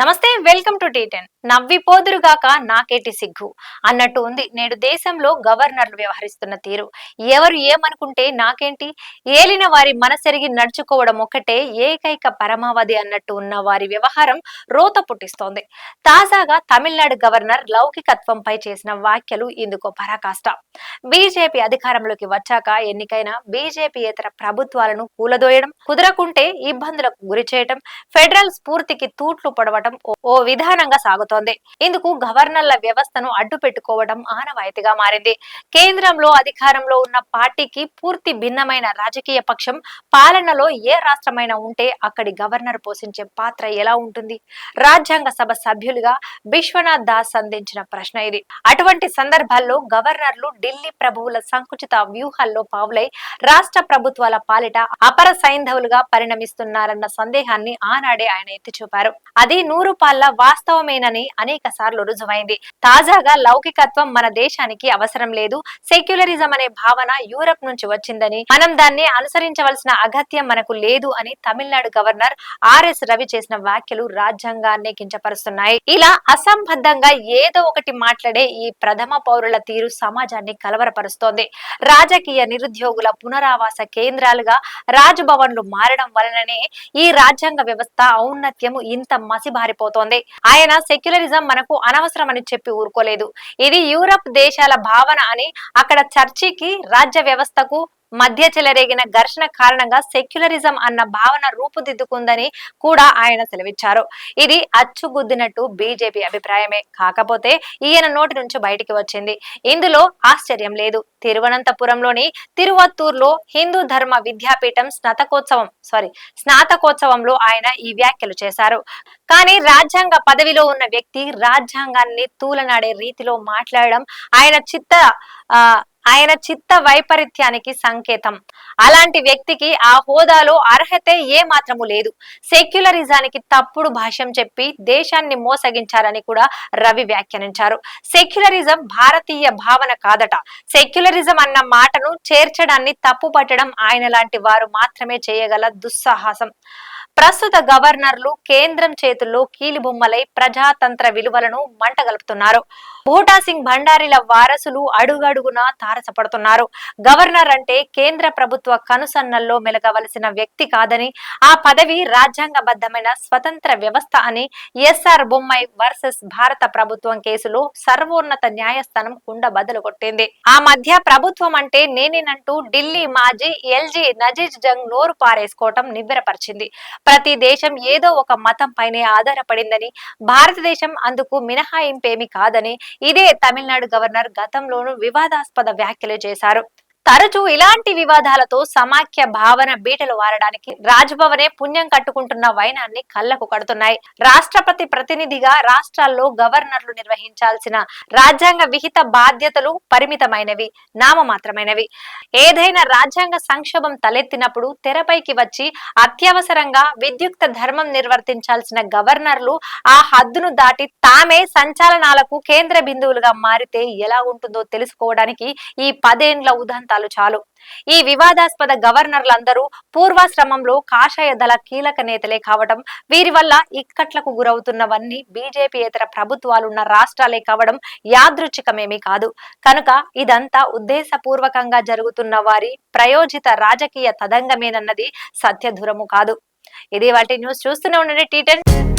నమస్తే, welcome to టీ10. నవ్విపోదురుగాక నాకేటి సిగ్గు అన్నట్టు ఉంది నేడు దేశంలో గవర్నర్లు వ్యవహరిస్తున్న తీరు. ఎవరు ఏమనుకుంటే నాకేంటి, ఏలిన వారి మనసెరిగి నడుచుకోవడం ఒక్కటే ఏకైక పరమావధి అన్నట్టు ఉన్న వారి వ్యవహారం రోత పుట్టిస్తోంది. తాజాగా తమిళనాడు గవర్నర్ లౌకికత్వంపై చేసిన వ్యాఖ్యలు ఇందుకు పరాకాష్ట. బీజేపీ అధికారంలోకి వచ్చాక ఎన్నికైన బీజేపీయేతర ప్రభుత్వాలను కూలదోయడం, కుదరకుంటే ఇబ్బందులకు గురి చేయడం, ఫెడరల్ స్ఫూర్తికి తూట్లు పొడవడం ఓ విధానంగా సాగుతోంది. ఇందుకు గవర్నర్ల వ్యవస్థను అడ్డు పెట్టుకోవడం ఆనవాయితీగా మారింది. కేంద్రంలో అధికారంలో ఉన్న పార్టీకి పూర్తి భిన్నమైన రాజకీయ పక్షం పాలనలో ఏ రాష్ట్రమైనా ఉంటే అక్కడి గవర్నర్ పోషించే పాత్ర ఎలా ఉంటుంది? రాజ్యాంగ సభ సభ్యులుగా విశ్వనాథ్ దాస్ సంధించిన ప్రశ్న ఇది. అటువంటి సందర్భాల్లో గవర్నర్లు ఢిల్లీ ప్రభువుల సంకుచిత వ్యూహాల్లో పావులై రాష్ట్ర ప్రభుత్వాల పాలిట అపర సైంధవులుగా పరిణమిస్తున్నారన్న సందేహాన్ని ఆనాడే ఆయన ఎత్తిచూపారు. అది నూరుపాళ్ల వాస్తవమేనని అనేక సార్లు రుజువైంది. తాజాగా లౌకికత్వం మన దేశానికి అవసరం లేదు, సెక్యులరిజం అనే భావన యూరప్ నుంచి వచ్చిందని, మనం దాన్ని అనుసరించవలసిన అగత్యం మనకు లేదు అని తమిళనాడు గవర్నర్ ఆర్ఎస్ రవి చేసిన వ్యాఖ్యలు రాజ్యాంగాన్ని కించపరుస్తున్నాయి. ఇలా అసంబద్ధంగా ఏదో ఒకటి మాట్లాడే ఈ ప్రథమ పౌరుల తీరు సమాజాన్ని కలవరపరుస్తోంది. రాజకీయ నిరుద్యోగుల పునరావాస కేంద్రాలుగా రాజ్భవన్లు మారడం వలననే ఈ రాజ్యాంగ వ్యవస్థ ఔన్నత్యము ఇంత మసిబారిపోతోంది. ఆయన సెక్యులరిజం మనకు అనవసరమని చెప్పి ఊరుకోలేదు. ఇది యూరప్ దేశాల భావన అని, అక్కడ చర్చికి రాజ్య వ్యవస్థకు మధ్య చెలరేగిన ఘర్షణ కారణంగా సెక్యులరిజం అన్న భావన రూపుదిద్దుకుందని కూడా ఆయన సెలవిచ్చారు. ఇది అచ్చుగుద్దినట్టు బీజేపీ అభిప్రాయమే. కాకపోతే ఈయన నోటి నుంచి బయటికి వచ్చింది. ఇందులో ఆశ్చర్యం లేదు. తిరువనంతపురంలోని తిరువత్తూరులో హిందూ ధర్మ విద్యాపీఠం స్నాతకోత్సవంలో ఆయన ఈ వ్యాఖ్యలు చేశారు. కానీ రాజ్యాంగ పదవిలో ఉన్న వ్యక్తి రాజ్యాంగాన్ని తూలనాడే రీతిలో మాట్లాడడం ఆయన చిత్త వైపరీత్యానికి సంకేతం. అలాంటి వ్యక్తికి ఆ హోదాలో అర్హతే ఏ మాత్రము లేదు. సెక్యులరిజానికి తప్పుడు భాష్యం చెప్పి దేశాన్ని మోసగించారని కూడా రవి వ్యాఖ్యానించారు. సెక్యులరిజం భారతీయ భావన కాదట. సెక్యులరిజం అన్న మాటను చేర్చడాన్ని తప్పు పట్టడం ఆయన లాంటి వారు మాత్రమే చేయగల దుస్సాహసం. ప్రస్తుత గవర్నర్లు కేంద్రం చేతుల్లో కీలిబొమ్మలై ప్రజాతంత్ర విలువలను మంటగలుపుతున్నారు. బూటా సింగ్ భండారీల వారసులు అడుగడుగునా తారసపడుతున్నారు. గవర్నర్ అంటే కేంద్ర ప్రభుత్వ కనుసన్నల్లో మెలగవలసిన వ్యక్తి కాదని, ఆ పదవి రాజ్యాంగబద్ధమైన స్వతంత్ర వ్యవస్థ అని ఎస్ఆర్ బొమ్మాయి వర్సెస్ భారత ప్రభుత్వం కేసులో సర్వోన్నత న్యాయస్థానం కుండ బద్దలు కొట్టింది. ఆ మధ్య ప్రభుత్వం అంటే నేనేనంటూ ఢిల్లీ మాజీ ఎల్జీ నజీర్ జంగ్ నోరు పారేసుకోవటం నివ్వెరపరిచింది. ప్రతి దేశం ఏదో ఒక మతం పైనే ఆధారపడిందని, భారతదేశం అందుకు మినహాయింపేమీ కాదని ఇదే తమిళనాడు గవర్నర్ గతంలోనూ వివాదాస్పద వ్యాఖ్యలు చేశారు. తరచూ ఇలాంటి వివాదాలతో సమాఖ్య భావన బీటలు వారడానికి రాజ్భవనే పుణ్యం కట్టుకుంటున్న వైనాన్ని కళ్లకు కడుతున్నాయి. రాష్ట్రపతి ప్రతినిధిగా రాష్ట్రాల్లో గవర్నర్లు నిర్వహించాల్సిన రాజ్యాంగ విహిత బాధ్యతలు పరిమితమైనవి, నామమాత్రమైనవి. ఏదైనా రాజ్యాంగ సంక్షోభం తలెత్తినప్పుడు తెరపైకి వచ్చి అత్యవసరంగా విద్యుక్త ధర్మం నిర్వర్తించాల్సిన గవర్నర్లు ఆ హద్దును దాటి తామే సంచాలనాలకు కేంద్ర బిందువులుగా మారితే ఎలా ఉంటుందో తెలుసుకోవడానికి ఈ 10 ఏండ్ల ఉదంతాలు చాలు. ఈ వివాదాస్పద గవర్నర్లందరూ పూర్వాశ్రమంలో కాషాయ దళ కీలక నేతలే కావడం, వీరి వల్ల ఇక్కట్లకు గురవుతున్నవన్నీ బీజేపీయేతర ప్రభుత్వాలున్న రాష్ట్రాలే కావడం యాదృచ్ఛికమేమీ కాదు. కనుక ఇదంతా ఉద్దేశపూర్వకంగా జరుగుతున్న వారి ప్రయోజిత రాజకీయ తదంగమేనన్నది సత్యదూరము కాదు. ఇది వాటి న్యూస్. చూస్తూనే ఉండండి టీ10.